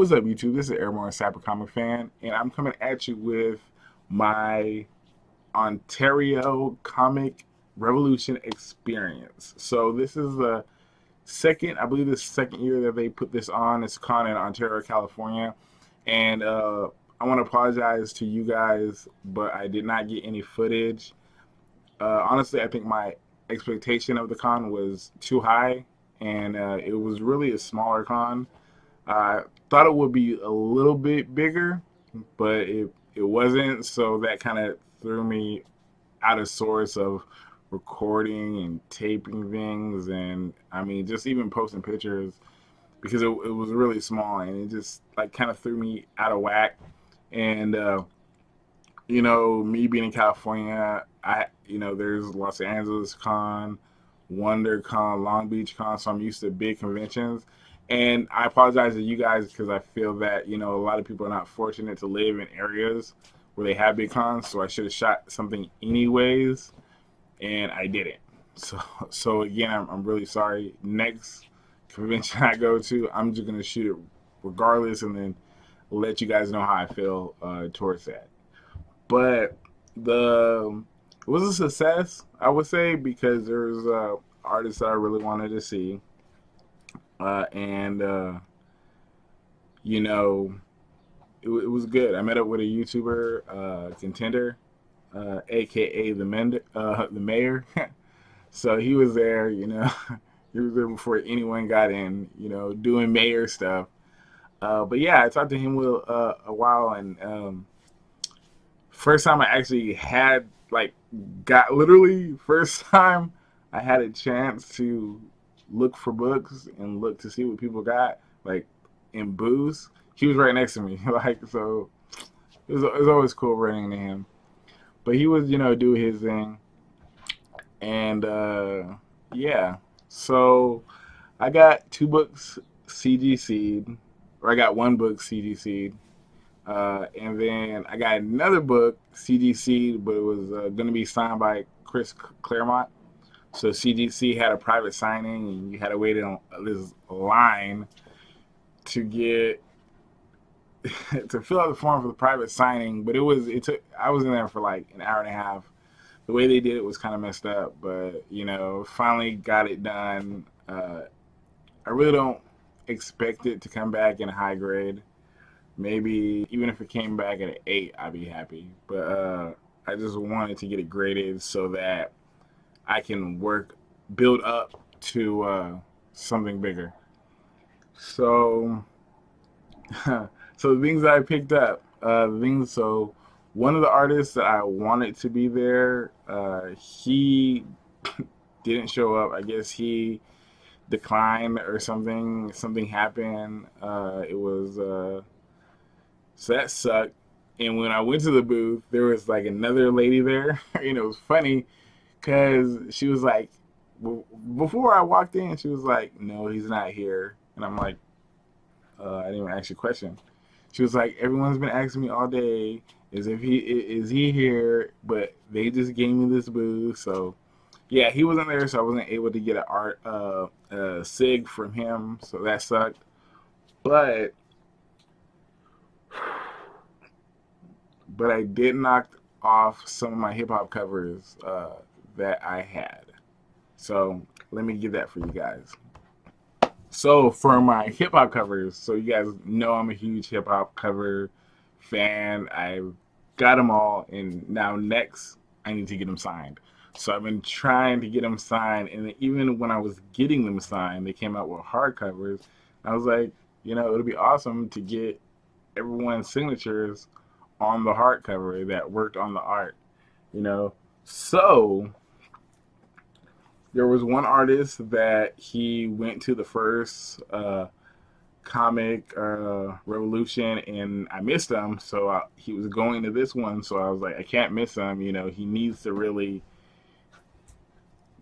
What's up, YouTube? This is Airborne Cyber Comic Fan, and I'm coming at you with my Ontario Comic Revolution experience. So this is the second, I believe, the second year that they put this on. It's con in Ontario, California, and I want to apologize to you guys, but I did not get any footage. Honestly, I think my expectation of the con was too high, and it was really a smaller con. I thought it would be a little bit bigger, but it wasn't, so that kind of threw me out of sorts of recording and taping things, and I mean just even posting pictures because it was really small, and it just like kind of threw me out of whack. And me being in California, there's Los Angeles Con, WonderCon, Long Beach Con, so I'm used to big conventions. And I apologize to you guys because I feel that, a lot of people are not fortunate to live in areas where they have big cons, so I should have shot something anyways, and I didn't. So again, I'm really sorry. Next convention I go to, I'm just going to shoot it regardless and then let you guys know how I feel towards that. But it was a success, I would say, because there's artists that I really wanted to see. It was good. I met up with a YouTuber, Contender, aka the mayor. So he was there, he was there before anyone got in, doing mayor stuff. But yeah, I talked to him a while, and first time I actually had first time I had a chance to look for books and look to see what people got in booths. He was right next to me, so it was always cool running into him. But he was do his thing, and yeah. So I got 2 books CGC'd, or I got 1 book CGC'd, and then I got another book CGC'd, but it was going to be signed by Chris Claremont. So CGC had a private signing, and you had to wait on this line to get to fill out the form for the private signing. But I was in there for like an hour and a half. The way they did it was kind of messed up, but finally got it done. I really don't expect it to come back in a high grade. Maybe even if it came back at an 8, I'd be happy. But I just wanted to get it graded so that I can build up to something bigger. So, so the things that I picked up, so one of the artists that I wanted to be there, he didn't show up. I guess he declined or something. Something happened. It was, so that sucked. And when I went to the booth, there was another lady there. It was funny, because she was like, before I walked in, she was like, no, he's not here. And I'm like, I didn't even ask you a question. She was like, everyone's been asking me all day, is he here? But they just gave me this booth. So yeah, he wasn't there, so I wasn't able to get a SIG from him. So that sucked. But I did knock off some of my hip hop covers that I had. So let me get that for you guys. So for my hip hop covers, so you guys know I'm a huge hip hop cover fan. I've got them all, and now next I need to get them signed. So I've been trying to get them signed, and even when I was getting them signed, they came out with hardcovers. I was like, it would be awesome to get everyone's signatures on the hardcover that worked on the art, So there was one artist that he went to the first comic revolution, and I missed him, so he was going to this one, so I was like, I can't miss him. He needs to really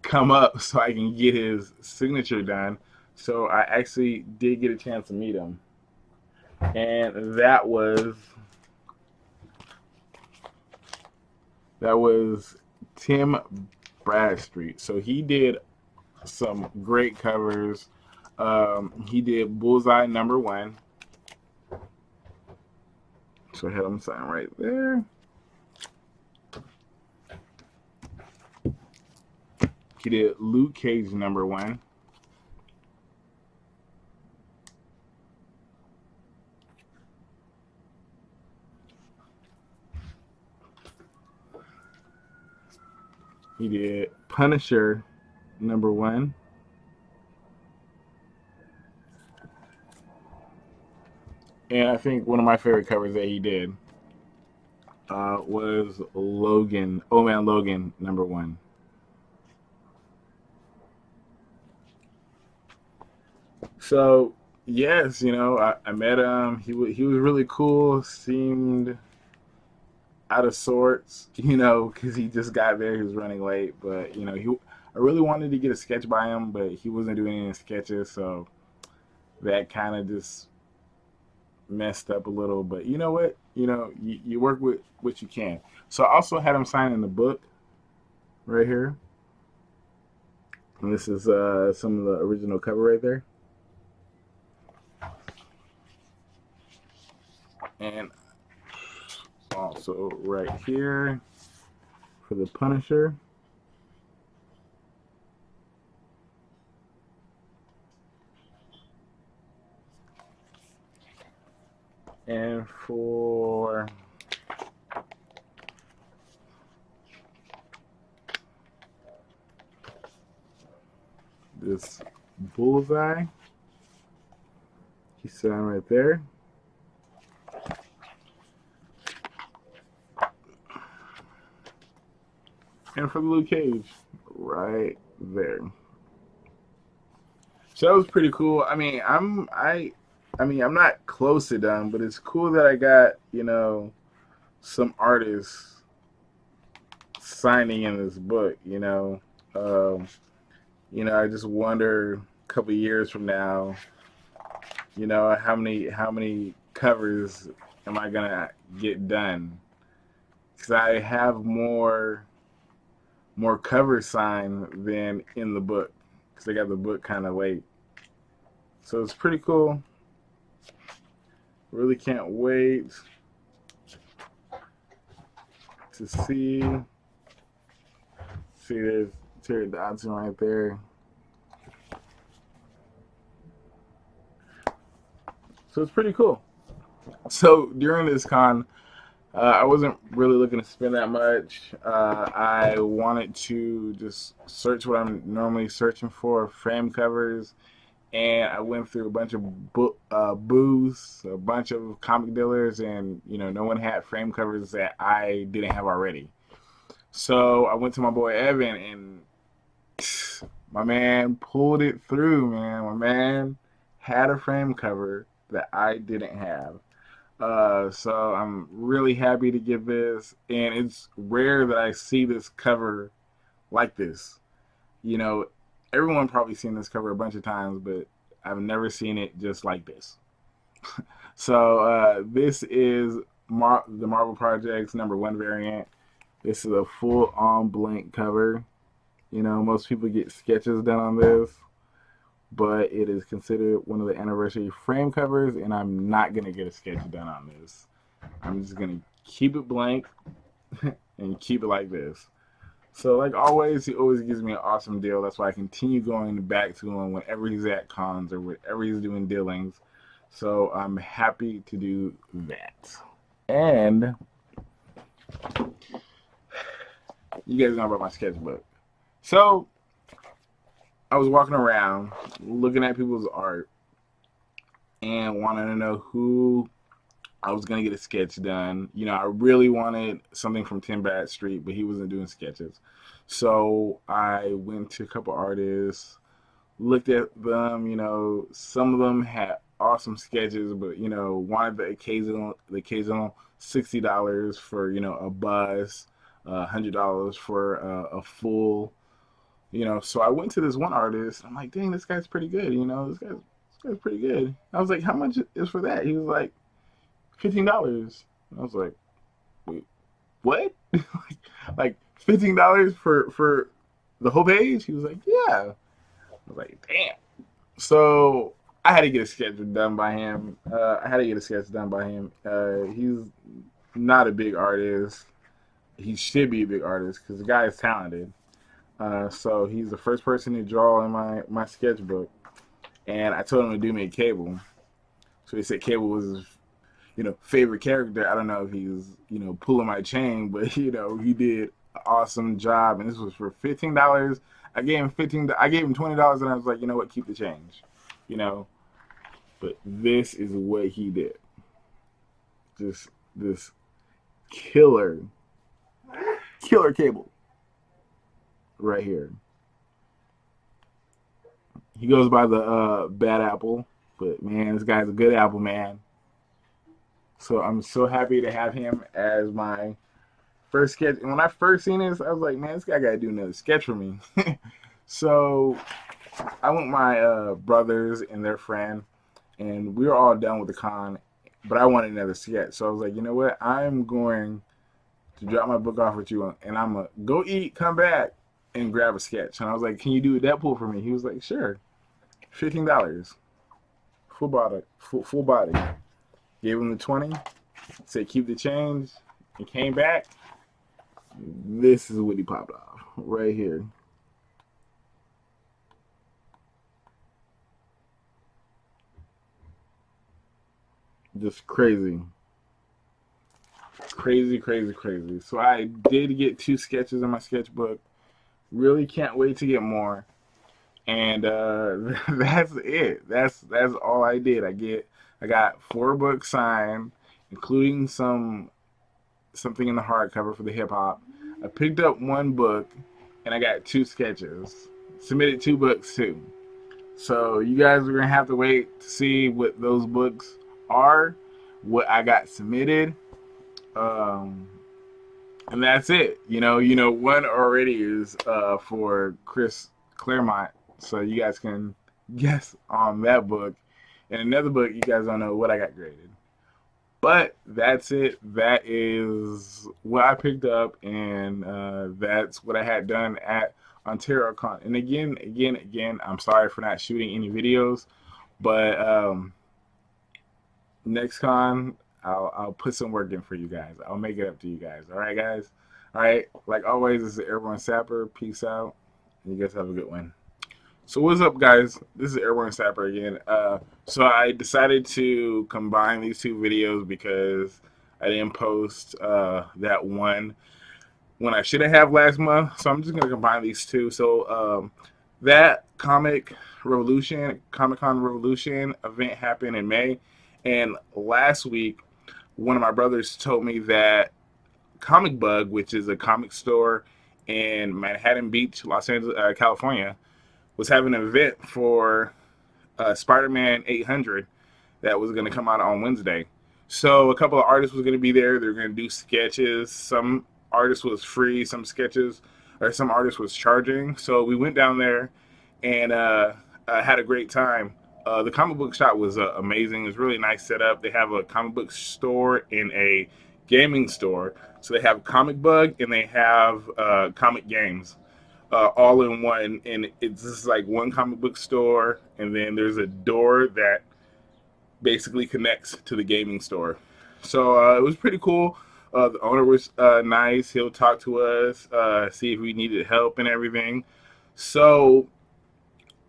come up so I can get his signature done. So I actually did get a chance to meet him, and that was Tim Bradstreet. So he did some great covers. He did Bullseye #1. So I had him sign right there. He did Luke Cage #1. He did Punisher #1. And I think one of my favorite covers that he did was Logan, Old Man Logan #1. So yes, you know, I met him. He was really cool. Seemed out of sorts, you know, because he just got there. He was running late, but you know, I really wanted to get a sketch by him, but he wasn't doing any sketches, so that kind of just messed up a little. But you know what? You know, you work with what you can. So I also had him sign in the book right here, and this is some of the original cover right there. And also right here for the Punisher. And for this Bullseye, he's sitting right there. And for the Luke Cage, right there. So that was pretty cool. I mean, I'm not close to done, but it's cool that I got, you know, some artists signing in this book. You know, I just wonder a couple years from now, you know, how many covers am I gonna get done? Because I have more covers signed than in the book, because I got the book kind of late. So it's pretty cool. Really can't wait to see there's Terry Dodson right there. So it's pretty cool. So during this con, I wasn't really looking to spend that much. I wanted to just search what I'm normally searching for, frame covers, and I went through a bunch of booths, a bunch of comic dealers, and you know, no one had frame covers that I didn't have already. So I went to my boy Evan, and my man pulled it through, man. My man had a frame cover that I didn't have. So I'm really happy to get this, and it's rare that I see this cover like this. You know, everyone probably seen this cover a bunch of times, but I've never seen it just like this. So this is the Marvel Projects #1 variant. This is a full-on blank cover. You know, most people get sketches done on this, but it is considered one of the anniversary frame covers, and I'm not going to get a sketch done on this. I'm just going to keep it blank and keep it like this. So like always, he always gives me an awesome deal. That's why I continue going back to him whenever he's at cons or whenever he's doing dealings. So I'm happy to do that. And you guys know about my sketchbook. So I was walking around looking at people's art and wanted to know who I was going to get a sketch done. You know, I really wanted something from Tim Bradstreet, but he wasn't doing sketches. So I went to a couple artists, looked at them. You know, some of them had awesome sketches, but, you know, wanted the occasional $60 for, you know, a bust, $100 for a full. You know, so I went to this one artist. I'm like, dang, this guy's pretty good. You know, this guy's pretty good. I was like, how much is for that? He was like, $15. I was like, wait, what? like $15 for the whole page? He was like, yeah. I was like, damn. So I had to get a sketch done by him. He's not a big artist. He should be a big artist because the guy is talented. So he's the first person to draw in my sketchbook, and I told him to do me a Cable. So he said Cable was his, favorite character. I don't know if he's, pulling my chain, but he did an awesome job, and this was for $15. I gave him 15. I gave him $20, and I was like, you know what, keep the change, you know. But this is what he did. Just this killer Cable right here. He goes by the Bad Apple, but man, this guy's a good apple, man. So I'm so happy to have him as my first sketch. And when I first seen this, I was like, man, this guy gotta do another sketch for me. So I went with my brothers and their friend, and we were all done with the con, but I wanted another sketch. So I was like, you know what? I'm going to drop my book off with you, and I'm going to go eat, come back, and grab a sketch. And I was like, can you do a Deadpool for me? He was like, sure. $15. Full body. Full body. Gave him the 20. Said, keep the change. And came back. This is what he popped off. Right here. Just crazy. Crazy. So I did get 2 sketches in my sketchbook. Really can't wait to get more. And that's it. That's all I did. I got 4 books signed, including something in the hardcover for the hip hop. I picked up 1 book, and I got 2 sketches. Submitted 2 books too. So you guys are gonna have to wait to see what those books are, what I got submitted, and that's it. One already is for Chris Claremont, so you guys can guess on that book. And another book, you guys don't know what I got graded. But that's it. That is what I picked up, and that's what I had done at Ontario Con. And again, I'm sorry for not shooting any videos, but next con, I'll put some work in for you guys. I'll make it up to you guys. All right, guys? All right. Like always, this is Airborne Sapper. Peace out. You guys have a good one. So what's up, guys? This is Airborne Sapper again. So I decided to combine these 2 videos because I didn't post that one when I should have last month. So I'm just going to combine these 2. So that Comic-Con Revolution event happened in May. And last week, one of my brothers told me that Comic Bug, which is a comic store in Manhattan Beach, Los Angeles, California, was having an event for Spider-Man 800 that was going to come out on Wednesday. So a couple of artists was going to be there. They were going to do sketches. Some artists was free. Some artists was charging. So we went down there and had a great time. The comic book shop was amazing. It was really nice setup. They have a comic book store and a gaming store. So they have Comic Bug and they have comic games. All in one, and it's just like one comic book store, and then there's a door that basically connects to the gaming store. So it was pretty cool. The owner was nice. He'll talk to us, see if we needed help and everything. So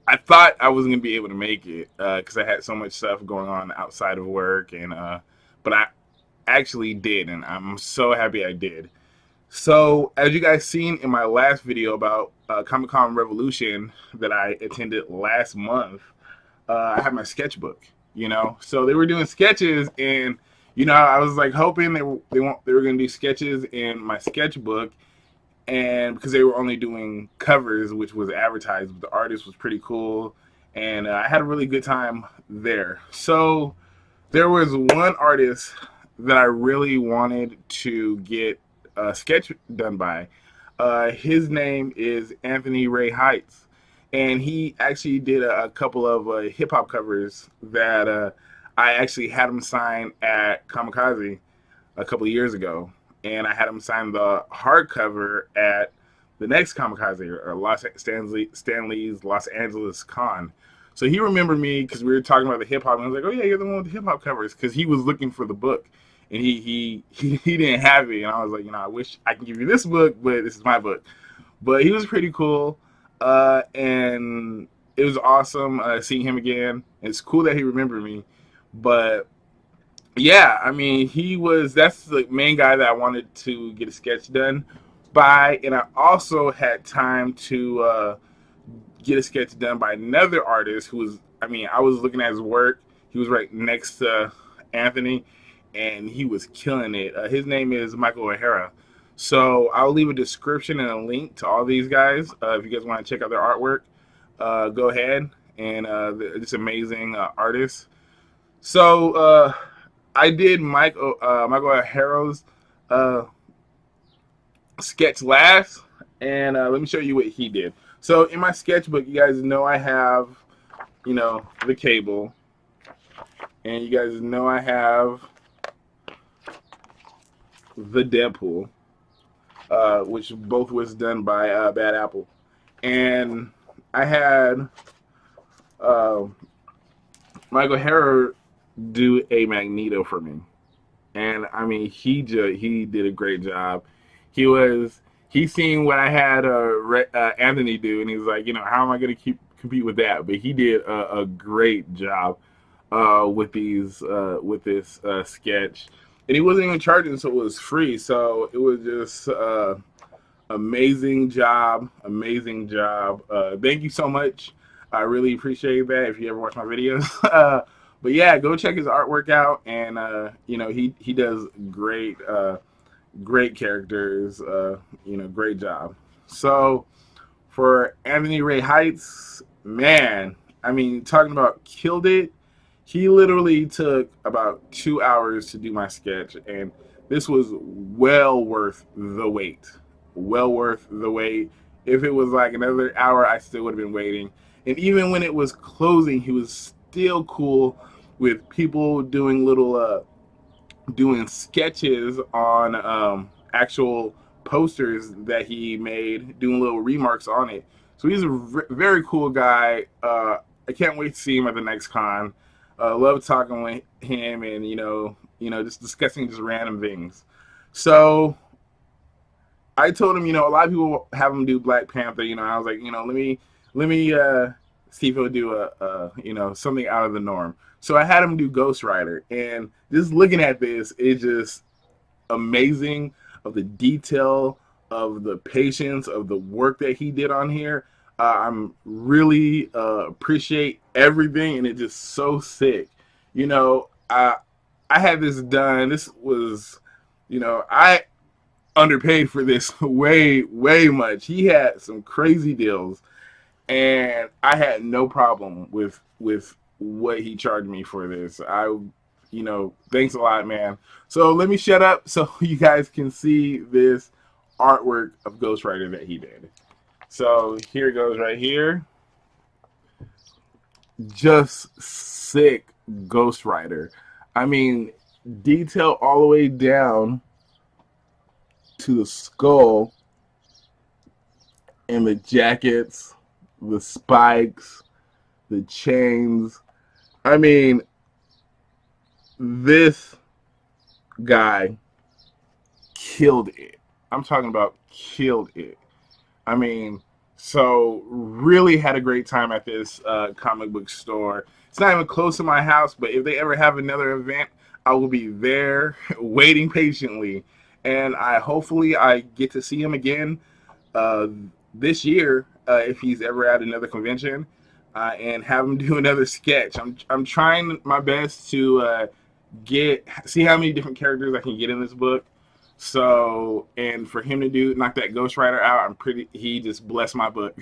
I thought I wasn't gonna be able to make it because I had so much stuff going on outside of work, and but I actually did, and I'm so happy I did. So, as you guys seen in my last video about Comic-Con Revolution that I attended last month, I had my sketchbook, So they were doing sketches, and, I was like hoping they were going to do sketches in my sketchbook, and because they were only doing covers, which was advertised, but the artist was pretty cool, and I had a really good time there. So, there was one artist that I really wanted to get a sketch done by. His name is Anthony Raheight, and he actually did a couple of hip hop covers that I actually had him sign at Kamikaze a couple of years ago, and I had him sign the hardcover at the next Kamikaze or Stanley's Los Angeles Con. So he remembered me because we were talking about the hip hop, and I was like, "Oh yeah, you're the one with the hip hop covers," because he was looking for the book, and he didn't have it, and I was like, I wish I can give you this book, but this is my book. But he was pretty cool, and it was awesome seeing him again. It's cool that he remembered me, but yeah, I mean, that's the main guy that I wanted to get a sketch done by, and I also had time to get a sketch done by another artist who was, I mean, I was looking at his work. He was right next to Anthony, and he was killing it. His name is Michael O'Hara. So I'll leave a description and a link to all these guys. If you guys want to check out their artwork, go ahead. And they're just amazing artists. So I did Michael O'Hara's sketch last, and let me show you what he did. So in my sketchbook, you guys know I have, the cable, and you guys know I have the Deadpool, which both was done by Bad Apple, and I had Michael O'Hara do a Magneto for me, and I mean he did a great job. He seen what I had Anthony do, and he's like, how am I going to compete with that? But he did a great job with this sketch, and he wasn't even charging, so it was free. So it was just amazing job. Thank you so much. I really appreciate that. If you ever watch my videos, but yeah, go check his artwork out, and he does great characters, great job. So for Anthony Raheight, man, I mean, talking about killed it. He literally took about 2 hours to do my sketch, and this was well worth the wait. Well worth the wait. If it was like another hour, I still would have been waiting. And even when it was closing, he was still cool with people doing doing sketches on actual posters that he made, doing little remarks on it. So he's a very cool guy. I can't wait to see him at the next con. Love talking with him, and just discussing just random things. So I told him, a lot of people have him do Black Panther. I was like, let me see if he'll do something out of the norm. So I had him do Ghost Rider, and just looking at this, it's just amazing of the detail, of the patience, of the work that he did on here. I'm really appreciate everything, and it's just so sick. I had this done. This was, I underpaid for this way much. He had some crazy deals, and I had no problem with what he charged me for this. Thanks a lot, man. So let me shut up so you guys can see this artwork of Ghost Rider that he did. So here it goes right here. Just sick Ghost Rider. I mean, detail all the way down to the skull and the jackets, the spikes, the chains. I mean, this guy killed it. I'm talking about killed it. I mean, so really had a great time at this comic book store. It's not even close to my house, but if they ever have another event, I will be there waiting patiently. And hopefully I get to see him again this year if he's ever at another convention, and have him do another sketch. I'm trying my best to see how many different characters I can get in this book. So, and for him to knock that Ghost Rider out, he just blessed my book.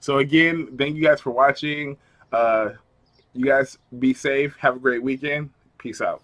So again, thank you guys for watching. You guys be safe. Have a great weekend. Peace out.